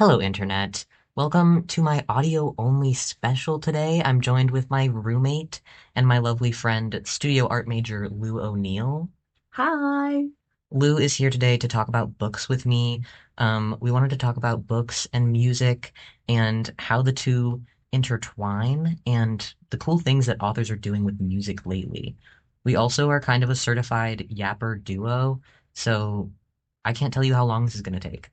Hello, Internet. Welcome to my audio only special today. I'm joined with my roommate and my lovely friend, studio art major Lou O'Neill. Hi. Lou is here today to talk about books with me. We wanted to talk about books and music and how the two intertwine and the cool things that authors are doing with music lately. We also are kind of a certified yapper duo, so I can't tell you how long this is going to take.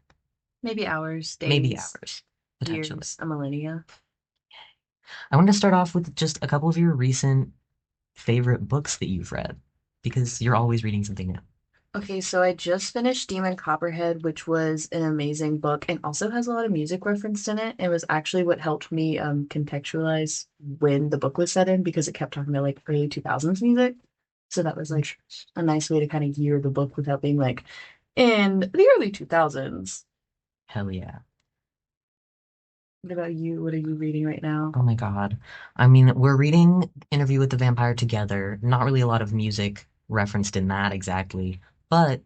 Maybe hours, Maybe days, hours, potentially. years, a millennia. I want to start off with just a couple of your recent favorite books that you've read, because you're always reading something new. Okay, so I just finished Demon Copperhead, which was an amazing book and also has a lot of music referenced in it. And was actually what helped me contextualize when the book was set in because it kept talking about like early 2000s music. So that was like a nice way to kind of gear the book without being like in the early 2000s. Hell yeah. What about you? What are you reading right now? Oh my God. I mean, we're reading Interview with the Vampire together. Not really a lot of music referenced in that exactly, but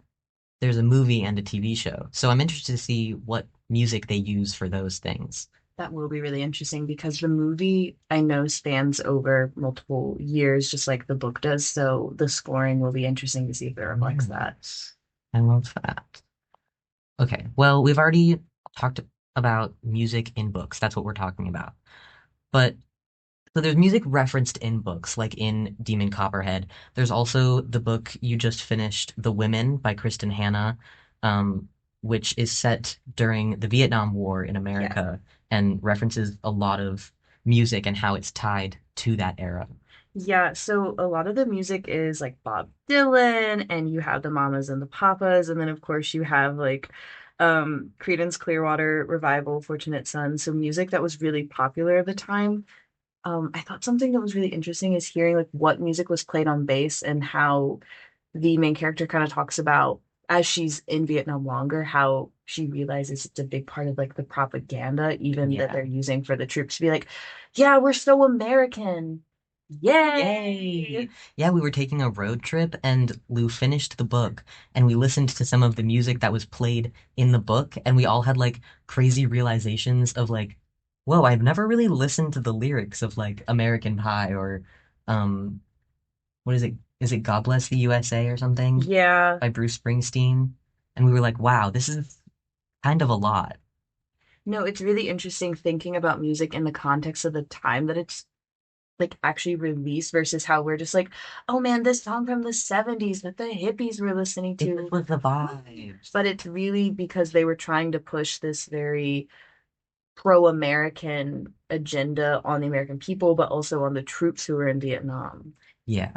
there's a movie and a TV show. So I'm interested to see what music they use for those things. That will be really interesting because the movie I know spans over multiple years, just like the book does. So the scoring will be interesting to see if it reflects that. Yes. I love that. Okay, well, we've already talked about music in books. That's what we're talking about. But so there's music referenced in books, like in Demon Copperhead. There's also the book you just finished, The Women by Kristen Hanna, which is set during the Vietnam War in Yeah. America and references a lot of music and how it's tied to that era. Yeah, so a lot of the music is like Bob Dylan, and you have the Mamas and the Papas, and then of course you have like Creedence Clearwater Revival, Fortunate Son, so music that was really popular at the time. I thought something that was really interesting is hearing like what music was played on bass and how the main character kind of talks about as she's in Vietnam longer, how she realizes it's a big part of like the propaganda, even that Yeah. they're using for the troops to be like, yeah, we're so American. Yay! Yay! Yeah, we were taking a road trip and Lou finished the book and we listened to some of the music that was played in the book and we all had like crazy realizations of like, whoa, I've never really listened to the lyrics of like American Pie or um what is it? Is it God Bless the USA or something Yeah. by Bruce Springsteen? And we were like, wow, this is kind of a lot. No, it's really interesting thinking about music in the context of the time that it's like actually released versus how we're just like, oh man, this song from the 70s that the hippies were listening It to. was the vibes. But it's really because they were trying to push this very pro-American agenda on the American people, but also on the troops who were in Vietnam. Yeah.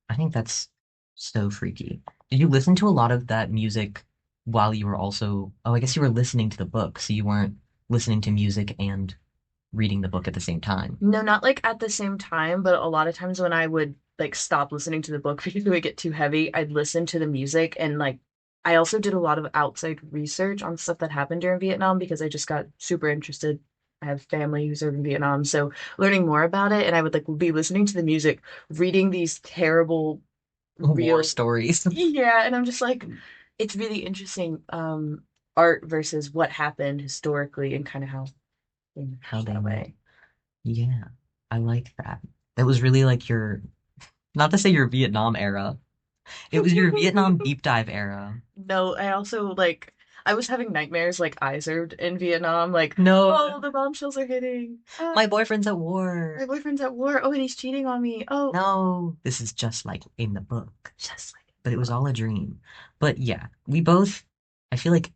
I think that's so freaky. Did you listen to a lot of that music while you were also, oh, I guess you were listening to the book, so you weren't listening to music and reading the book at the same time. No, not like at the same time, but a lot of times when I would like stop listening to the book because it would get too heavy, I'd listen to the music and like I also did a lot of outside research on stuff that happened during Vietnam because I just got super interested. I have family who served in Vietnam, so learning more about it, and I would like be listening to the music, reading these terrible, War real, stories. yeah, and I'm just like, it's really interesting, art versus what happened historically and kind of how they How match they that met. way. Yeah, I like that. That was really like your, not to say your Vietnam era, it was your Vietnam deep dive era. No, I also like I was having nightmares like I served in Vietnam, like, No, oh, the bombshells are hitting. my Ah, boyfriend's at my war. boyfriend's at war. Oh, and he's cheating on me. Oh, No, this is just like in the book. just like But it was all a dream. But yeah, we both, I feel like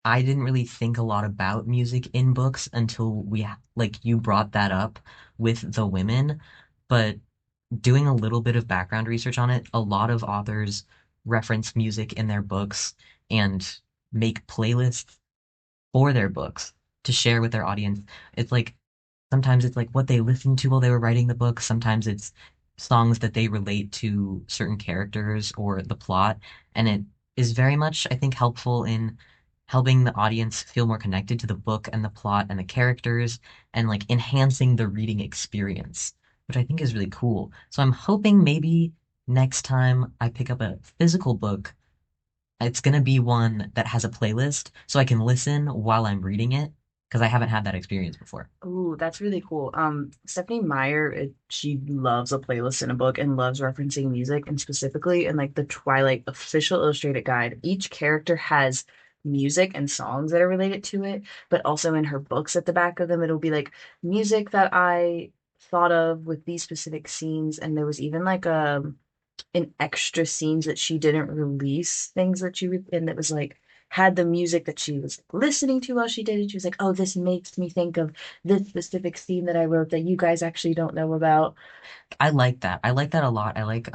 I didn't really think a lot about music in books until like you brought that up with the women. But doing a little bit of background research on it, a lot of authors reference music in their books and make playlists for their books to share with their audience. It's like sometimes it's like what they listened to while they were writing the book. Sometimes it's songs that they relate to certain characters or the plot. And it is very much, I think, helpful in helping the audience feel more connected to the book and the plot and the characters and like enhancing the reading experience, which I think is really cool. So I'm hoping maybe next time I pick up a physical book, it's gonna be one that has a playlist so I can listen while I'm reading it because I haven't had that experience before. Ooh, that's really cool. Stephanie Meyer, she loves a playlist in a book and loves referencing music, and specifically in like the Twilight official illustrated guide, each character has music and songs that are related to it, but also in her books at the back of them, it'll be like music that I thought of with these specific scenes, and there was even like an extra scenes that she didn't release, things that she and that was like had the music that she was listening to while she did it. She was like, "Oh, this makes me think of this specific scene that I wrote that you guys actually don't know about." I like that. I like that a lot. I like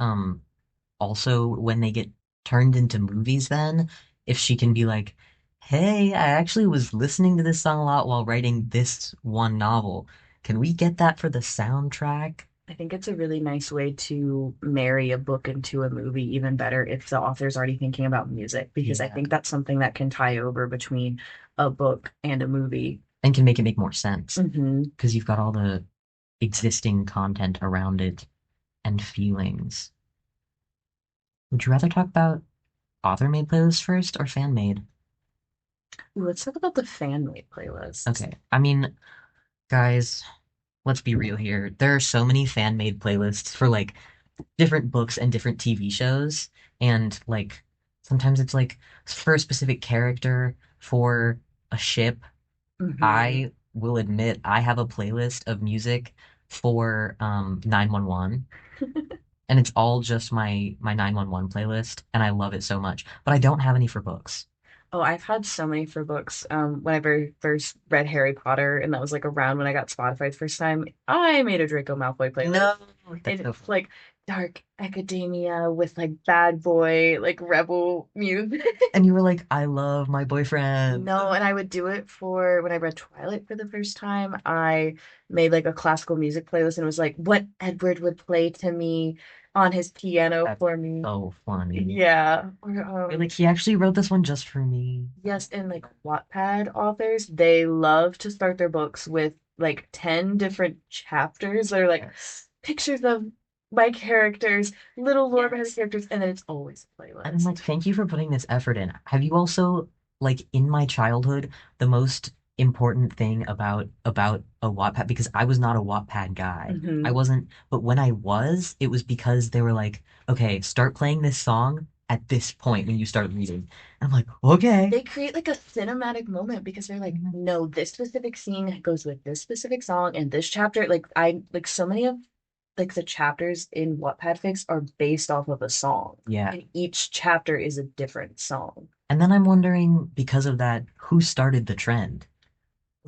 also when they get turned into movies then, if she can be like, "Hey, I actually was listening to this song a lot while writing this one novel. Can we get that for the soundtrack?" I think it's a really nice way to marry a book into a movie even better if the author's already thinking about music, because I Yeah. think that's something that can tie over between a book and a movie. And can make it make more sense Hmm. because you've got all the existing content around it and feelings. Would you rather talk about author-made playlists first or fan-made? Let's talk about the fan made playlists. Okay. I mean, guys, let's be real here. There are so many fan-made playlists for like different books and different TV shows, and like sometimes it's like for a specific character, for a ship. Hmm. I will admit I have a playlist of music for 911, and it's all just my 911 playlist, and I love it so much. But I don't have any for books. Oh, I've had so many for books. When I very first read Harry Potter, and that was like around when I got Spotify the first time, I made a Draco Malfoy playlist. No, that's And so it's funny. like dark academia with like bad boy, like rebel music. And you were like, I love my boyfriend. No, and I would do it for when I read Twilight for the first time. I made like a classical music playlist and it was like what Edward would play to me on his piano That's for me. so funny. Yeah. Or, You're like, he actually wrote this one just for me. yes, and like Wattpad authors, they love to start their books with like 10 different chapters. They're like Yes. pictures of my characters, little lore behind the Yes. characters, and then it's always a And I'm playlist. like, thank you for putting this effort in. Have you also, like, in my childhood, the most important thing about a Wattpad, because I was not a Wattpad guy. I Hmm. wasn't, but when I was, it was because they were like, okay, start playing this song at this point when you start reading. And I'm like, okay. They create like a cinematic moment because they're like, Mhm. no, this specific scene goes with this specific song and this chapter. Like I like so many of like the chapters in Wattpad Fix are based off of a song, Yeah. and each chapter is a different song. And then I'm wondering, because of that, who started the trend?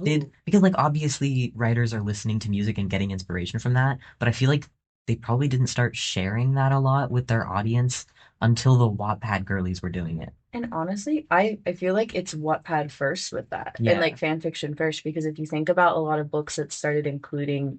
Ooh. Because like obviously writers are listening to music and getting inspiration from that, but I feel like they probably didn't start sharing that a lot with their audience until the Wattpad girlies were doing it. And honestly, I feel like it's Wattpad first with that, and like Yeah. fan fiction first, because if you think about a lot of books that started including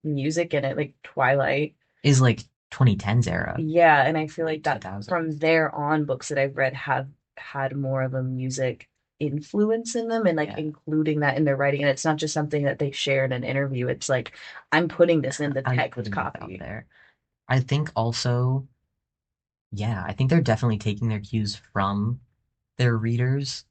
music in it, like Twilight, Is like 2010s era, yeah, and I feel like late that 2000s. from there on, books that I've read have had more of a music influence in them and like Yeah. including that in their writing. And it's not just something that they share in an interview. It's like I'm putting this in the I'm text putting this out copy. there. I think also, yeah, I think they're definitely taking their cues from their readers,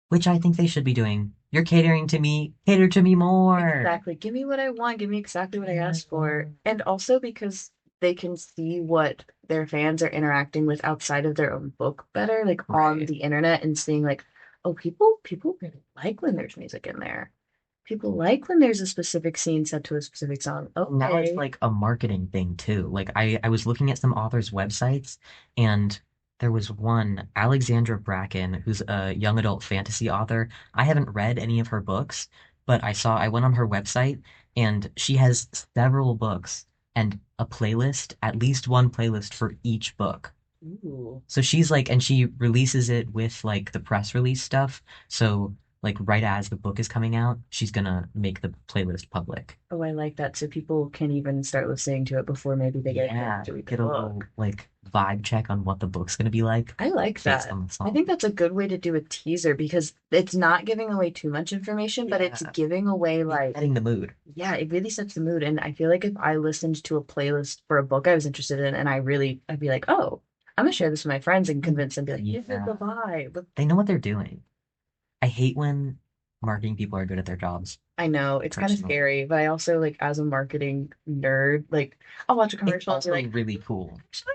which I think they should be doing. You're catering to me, cater to me more. Exactly. Give me what I want. Give me exactly what I Yeah. asked for. And also because they can see what their fans are interacting with outside of their own book better, like on Right. the internet and seeing like, oh, people really like when there's music in there. People like when there's a specific scene set to a specific song. Now it's Okay. like a marketing thing too. Like I was looking at some authors' websites and there was one, Alexandra Bracken, who's a young adult fantasy author. I haven't read any of her books, but I went on her website and she has several books and a playlist, at least one playlist for each book. Ooh. So she's like, and she releases it with like the press release stuff. So like right as the book is coming out, she's gonna make the playlist public. Oh, I like that. So people can even start listening to it before maybe they get a chance Yeah, to read the get a little book. like vibe check on what the book's gonna be like I like based that. on the I think song. that's a good way to do a teaser because it's not giving away too much information, but it's Yeah, giving away you're like, setting the mood. yeah, it really sets the mood. And I feel like if I listened to a playlist for a book I was interested in and I'd be like, oh, I'm gonna share this with my friends and Mm. convince them, be like, this is the Yeah, vibe. they know what they're doing. I hate when marketing people are good at their jobs, I know it's kind of personally. scary, but I also like as a marketing nerd, like I'll watch a It's commercial and be also like, really cool. actually,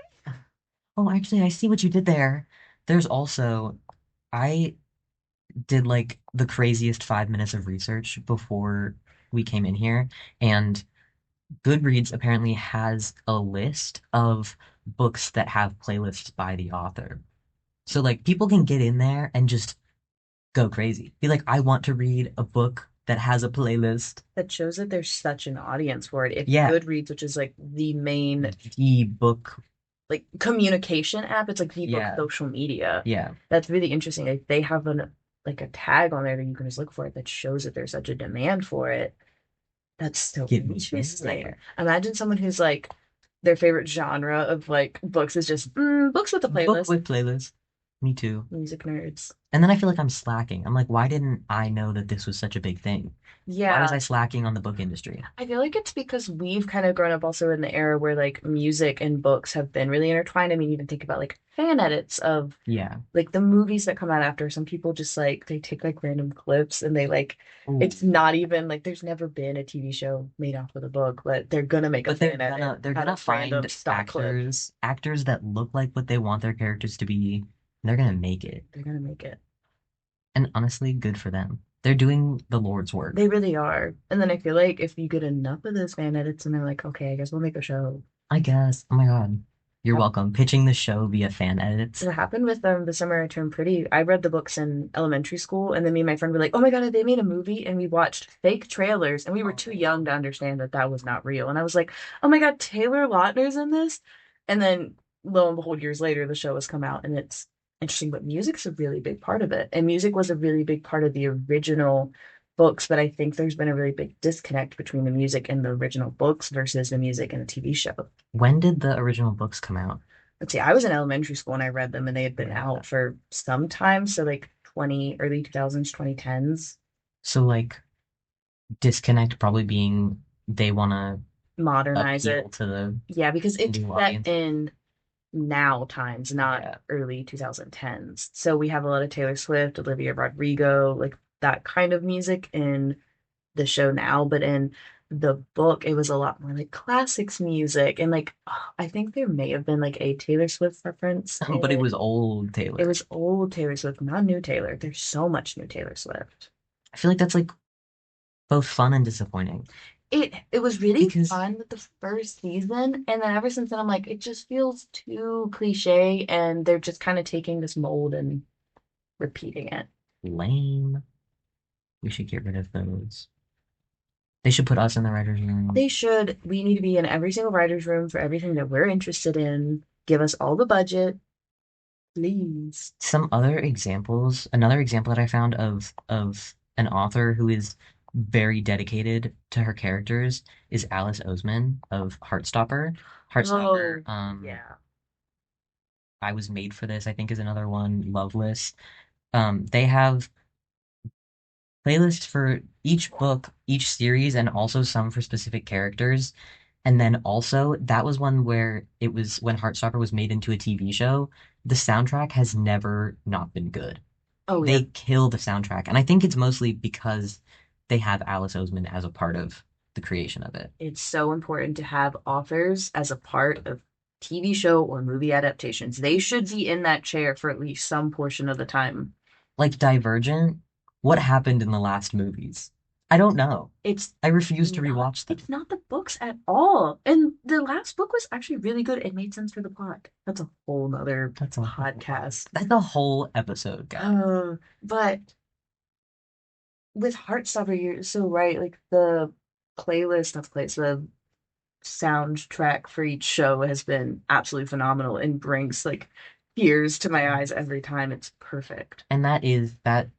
Oh, actually, I see what you did there. There's also, I did like the craziest 5 minutes of research before we came in here, and Goodreads apparently has a list of books that have playlists by the author. So like people can get in there and just go crazy. Be like, I want to read a book that has a playlist. that shows that there's such an audience for it. If Yeah, Goodreads, which is like the main the book. like communication app, it's like the book Yeah, social media. yeah. That's really interesting. Like they have an like a tag on there that you can just look for it that shows that there's such a demand for it. That's so Get me interesting. there. Imagine someone who's like their favorite genre of like books is just books with a Book playlist. with playlist. Me too. Music nerds. And then I feel like I'm slacking. I'm like, why didn't I know that this was such a big thing? Why was Yeah. I slacking on the book industry? I feel like it's because we've kind of grown up also in the era where like music and books have been really intertwined. I mean, even think about like fan edits of Yeah. like the movies that come out after. Some people just like they take like random clips and they like Ooh. it's not even like there's never been a TV show made off of the book, but they're gonna make a But they're fan edit gonna they're out gonna of random find stock clip. actors that look like what they want their characters to be. And they're gonna make it. They're gonna make it. And honestly, good for them. They're doing the Lord's work. They really are. And then I feel like if you get enough of those fan edits and they're like, okay, I guess we'll make a show. I guess. Oh my God. You're welcome. Pitching the show via fan edits. It happened with The Summer I Turned Pretty. I read the books in elementary school, and then me and my friend were like, "Oh my God, they made a movie!" And we watched fake trailers, and we were too young to understand that that was not real. And I was like, "Oh my God, Taylor Lautner's in this!" And then lo and behold, years later, the show has come out, and it's interesting. But music's a really big part of it, and music was a really big part of the original books. But I think there's been a really big disconnect between the music in the original books versus the music in the TV show. When did the original books come out? Let's see, I was in elementary school and I read them and they had been Yeah. out for some time. So like 20, early 2000s, 2010s, So like disconnect probably being they wanna modernize appeal it. to the Yeah, because it's new set audience. in now times, not Yeah. early 2010s. So we have a lot of Taylor Swift, Olivia Rodrigo, like that kind of music in the show now. But in the book, it was a lot more like classics music. And like, I think there may have been like a Taylor Swift reference in But it it. was old It Taylor. was old Taylor Swift, not new Taylor. There's so much new Taylor Swift. I feel like that's like both fun and disappointing It was really because fun with the first season, and then ever since then I'm like, it just feels too cliche, and they're just kind of taking this mold and repeating it. lame. We should get rid of those. They should put us in the writer's room. They should. We need to be in every single writer's room for everything that we're interested in. Give us all the budget, please. Some other examples, another example that I found of an author who is very dedicated to her characters is Alice Oseman of Heartstopper. Oh, Heartstopper, yeah. I Was Made for This, I think is another one. Loveless. They have playlists for each book, each series, and also some for specific characters. And then also, that was one where it was when Heartstopper was made into a TV show. The soundtrack has never not been good. Oh, yeah. They kill the soundtrack, and I think it's mostly because they have Alice Oseman as a part of the creation of it. It's so important to have authors as a part of TV show or movie adaptations. They should be in that chair for at least some portion of the time. Like Divergent, what happened in the last movies? I don't know. It's I refuse to not rewatch them. it's not the books at all. And the last book was actually really good. It made sense for the plot. That's a whole nother That's a whole podcast. that's a whole episode, guys. But with Heartstopper, you're so right. Like the playlist of plays, the soundtrack for each show has been absolutely phenomenal and brings like tears to my eyes every time. It's perfect. And that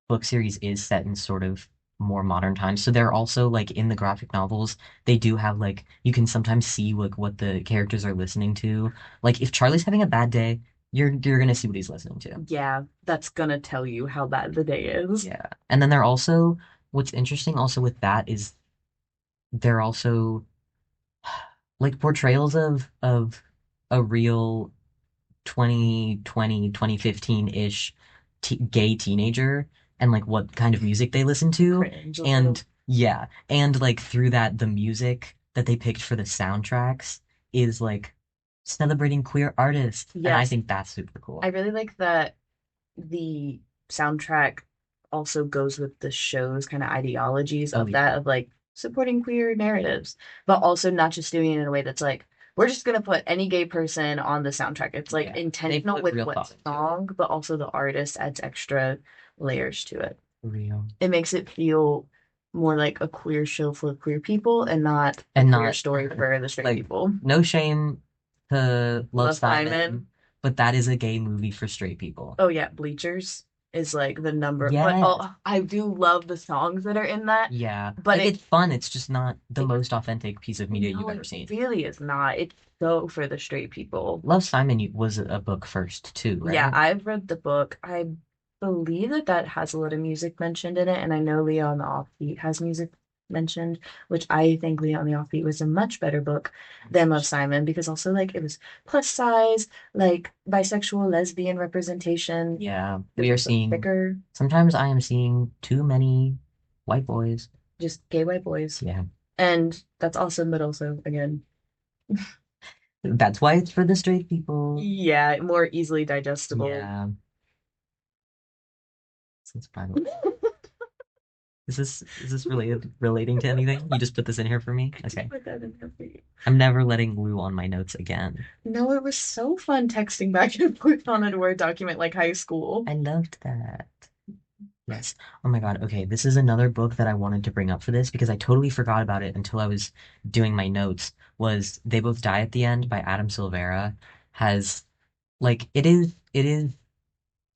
book series is set in sort of more modern times. So they're also like in the graphic novels, they do have like you can sometimes see like what the characters are listening to. Like if Charlie's having a bad day, you're gonna see what he's listening to. Yeah, that's gonna tell you how bad the day is. Yeah. And then they're also what's interesting also with that is they're also like portrayals of a real 2020 2015-ish gay teenager and like what kind of music they listen to. Cringe a little. And yeah, and like through that, the music that they picked for the soundtracks is like celebrating queer artists. And I Yes, think that's super I cool. really like that the soundtrack also goes with the show's kind of ideologies Oh of yeah. that, of like supporting queer narratives, but also not just doing it in a way that's like, we're just gonna put any gay person on the soundtrack. It's like Yeah. They intentional put with real what thought into it. song, but also the artist adds extra layers to it. Real. It makes it feel more like a queer show for queer people and not a And queer not story for the straight like people. no shame to Love Love Simon. Simon, but that is a gay movie for straight people. Oh yeah, Bleachers is like the number, but Yes. oh, I do love the songs that are in that, Yeah. but Like it's fun. It's just not the it most authentic piece of media you've no, ever it seen. really is not. It's so for the straight people. Love Simon was a book first too, Yeah, right? I've read the book. I believe that that has a lot of music mentioned in it, and I know Leo on the Offbeat has music mentioned, which I think Leo on the Offbeat was a much better book than Love Simon because also like it was plus size, like bisexual, lesbian representation. Yeah, It we was are also seeing. thicker, Sometimes I am seeing too many white boys. just gay white boys. Yeah, And that's awesome, but also again, that's why it's for the straight people. yeah, more easily digestible. Yeah, since by the way, is this relating to anything? You just put this in here for me? I did Okay. put that in there for you. I'm never letting glue on my notes again. No, it was so fun texting back and forth on a Word document like high school. I loved that. Yes. Oh my God. Okay, this is another book that I wanted to bring up for this because I totally forgot about it until I was doing my notes. Was They Both Die at the End by Adam Silvera. Has like it is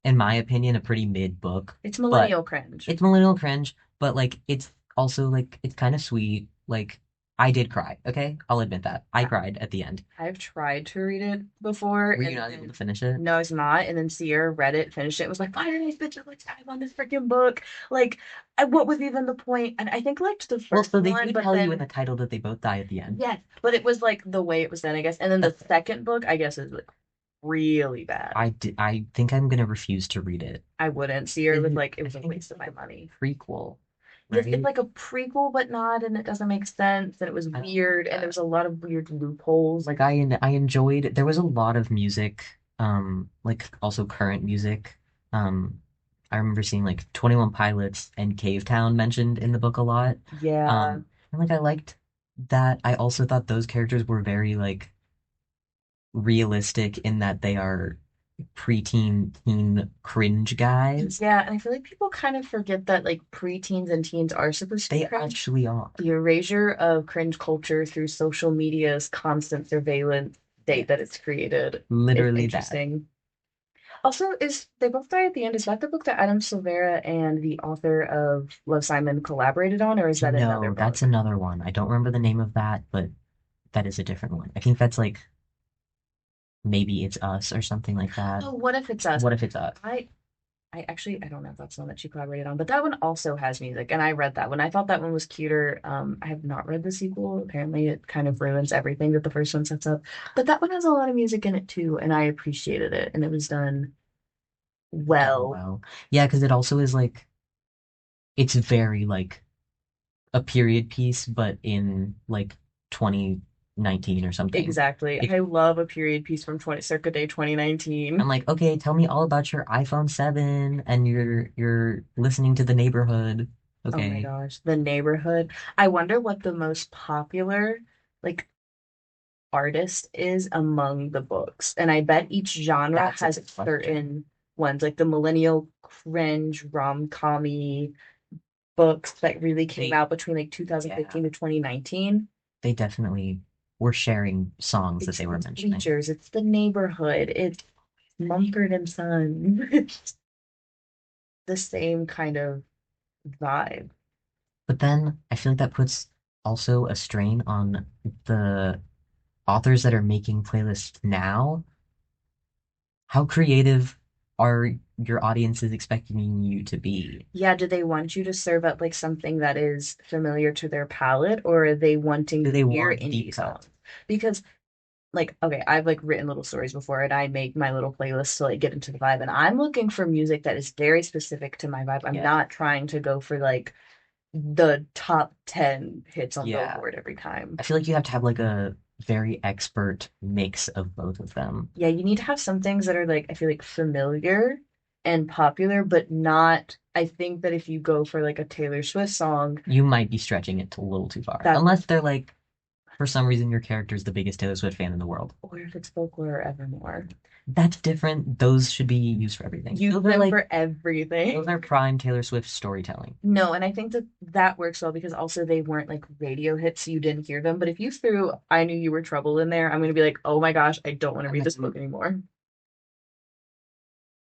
in my opinion a pretty mid book, It's but millennial cringe. it's millennial cringe, but like it's also like it's kind of sweet. Like I did cry, okay? I'll admit that. I I, cried at the end. I've tried to read it before, Were you and not able to then finish it? no, it's not. And then Sierra read it, finished it, was like, "Finally, bitches, let's dive on this freaking book." Like, what was even the point? And I think liked the Well, first so they one, do but tell you in the then title that they both die at the end. yes, but it was like the way it was done, I guess. And then the That's fair. second book, I guess, is like really bad. I think I'm gonna refuse to read it. I wouldn't. Sierra was like, it I was a think it's waste of like my a money. prequel, Yes, it's right? like a prequel, but not, and it doesn't make sense, and it was I don't weird, like and there was that. a lot of weird loopholes. Like I enjoyed there was a lot of music, like also current music. Um I remember seeing like 21 Pilots and Cavetown mentioned in the book a lot. Yeah, And like I liked that. I also thought those characters were very like realistic in that they are preteen teen cringe guys. yeah, and I feel like people kind of forget that like preteens and teens are supposed to be They cringe. actually are. The erasure of cringe culture through social media's constant surveillance state that it's Yes. created is Literally that. interesting. Also, is They Both Die at the End? Is that the book that Adam Silvera and the author of Love Simon collaborated on, or is that another No, that's book? another one. I don't remember the name of that, but that is a different one. I think that's like maybe it's us or something like that. Oh, What If It's Us? What if it's us? I I don't know if that's the one that she collaborated on, but that one also has music, and I read that one. I thought that one was cuter. I have not read the sequel. Apparently, it kind of ruins everything that the first one sets up. But that one has a lot of music in it too, and I appreciated it, and it was done Done well. well. Yeah, because it also is like it's very like a period piece, but in like 2019 or something. Exactly. It, I love a period piece from 20 circa day I'm 2019. like, okay, tell me all about your iPhone 7 and you're listening to The Neighborhood. Oh my Okay, gosh, The Neighborhood. I wonder what the most popular like artist is among the books. And I bet each genre that's a has good question. certain ones, like the millennial cringe rom-commy books that really came They, out between like yeah, 2015 to 2019. they definitely were sharing songs that they were It's mentioning. Bleachers, it's The Neighborhood, it's Mumford and Son. It's the same kind of vibe. But then I feel like that puts also a strain on the authors that are making playlists now. How creative are your audiences expecting you to be? Yeah, do they want you to serve up like something that is familiar to their palate, or are they wanting Do to they hear want deep indie songs? cuts? Because like okay, I've like written little stories before and I make my little playlists to like get into the vibe and I'm looking for music that is very specific to my vibe. I'm Yeah. not trying to go for like the top 10 hits on Yeah. Billboard every I time. feel like you have to have like a very expert mix of both of them. Yeah, you need to have some things that are like I feel like familiar and popular, but not I think that if you go for like a Taylor Swift song, You might be stretching it a little too far. that Unless they're like, for some reason, your character's the biggest Taylor Swift fan in the world. or if it's folklore or evermore. That's different. Those should be used for everything. Use Those are them like, for everything. those are prime Taylor Swift storytelling. No, and I think that that works well because also they weren't like radio hits, so you didn't hear them. But if you threw I Knew You Were Trouble in there, I'm gonna be like, oh my gosh, I don't want to And read this then book anymore.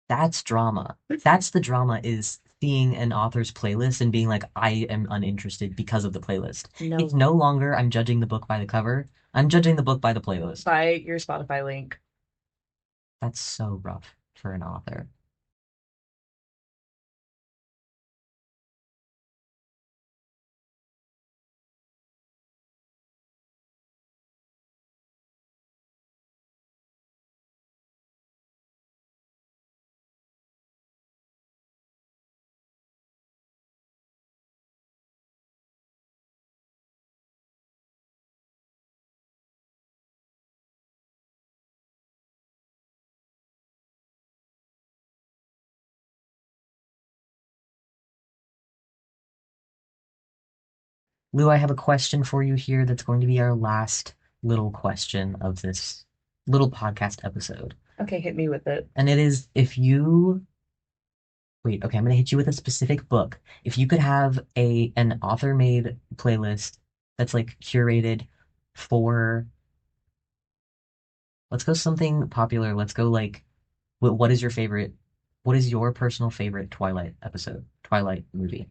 that's drama. That's the drama is seeing an author's playlist and being like, I am uninterested because of the playlist. It's No, no longer I'm judging the book by the cover. I'm judging the book by the playlist. buy your Spotify link. That's so rough for an author. Lou, I have a question for you here that's going to be our last little question of this little podcast episode. Okay, hit me with it. And it is if you wait, okay, I'm gonna hit you with a specific book. If you could have an author-made playlist that's like curated for let's go something popular. Let's go like what is your favorite what is your personal favorite Twilight episode? Twilight movie?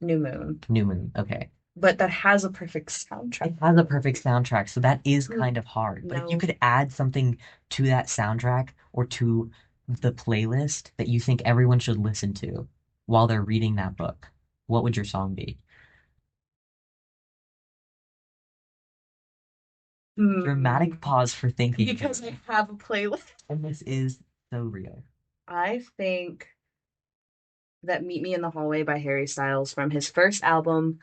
New Moon. New Moon. Okay. But that has a perfect It soundtrack. has a perfect soundtrack, so that is Mm, kind of hard. But if you no. could add something to that soundtrack or to the playlist that you think everyone should listen to while they're reading that book, what would your song be? Hmm. Dramatic pause for thinking Because here. I have a playlist. And this is so real. I think that Meet Me in the Hallway by Harry Styles from his first album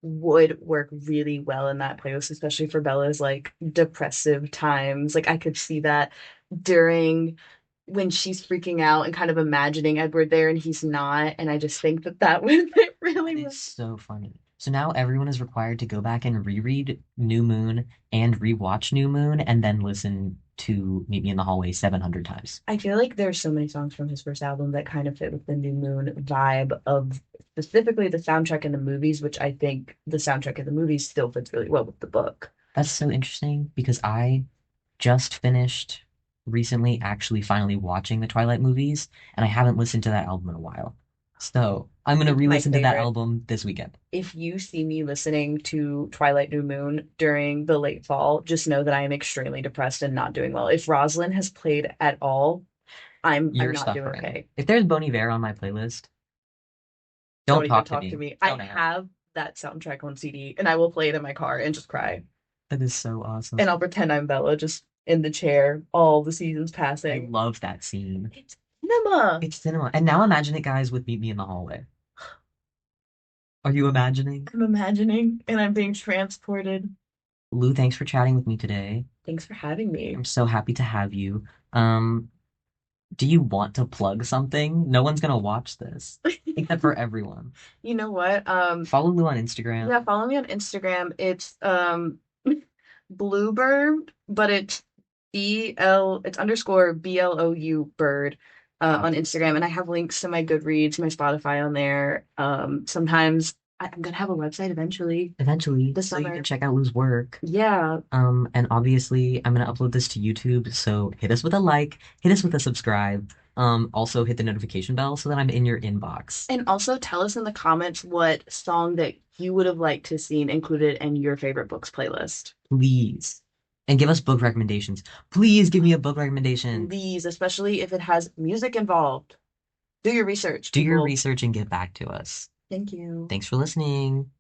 would work really well in that playlist, especially for Bella's like depressive times. Like I could see that during when she's freaking out and kind of imagining Edward there and he's not. And I just think that that would fit That really is well. so funny. So now everyone is required to go back and reread New Moon and rewatch New Moon and then listen to Meet Me in the Hallway 700 times. I feel like there's so many songs from his first album that kind of fit with the New Moon vibe of specifically the soundtrack in the movies, which I think the soundtrack in the movies still fits really well with the book. That's so interesting because I just finished recently actually finally watching the Twilight movies, and I haven't listened to that album in a while. So I'm gonna It's my re-listen to that favorite. album this weekend. If you see me listening to Twilight New Moon during the late fall, just know that I am extremely depressed and not doing well. If Rosalind has played at all, I'm You're not doing suffering. okay. If there's Bon Iver on my playlist, Don't don't even talk to talk to me. me. I Don't ask. have that soundtrack on CD and I will play it in my car and just cry. That is so awesome. And I'll pretend I'm Bella just in the chair, all the seasons I passing. love that scene. It's cinema. It's cinema. And now imagine it, guys, with Meet Me in the Hallway. Are you imagining? I'm imagining and I'm being transported. Lou, thanks for chatting with me today. Thanks for having me. I'm so happy to have you. Um, do you want to plug something? No one's gonna watch this except for everyone. You know what? Follow Lou on Instagram. Yeah, follow me on Instagram. It's Bluebird, but it's underscore BLOU bird on Instagram. And I have links to my Goodreads, my Spotify on there. Sometimes I'm gonna have a website eventually Eventually, this so you can summer. check out Lou's work. Yeah. And obviously I'm gonna upload this to YouTube, so hit us with a like, hit us with a subscribe. Also hit the notification bell so that I'm in your inbox. And also tell us in the comments what song that you would have liked to seen included in your favorite books playlist. Please. And give us book recommendations. Please give me a book recommendation. Please, especially if it has music involved. Do your research, Do your people. research and get back to us. Thank you. Thanks for listening.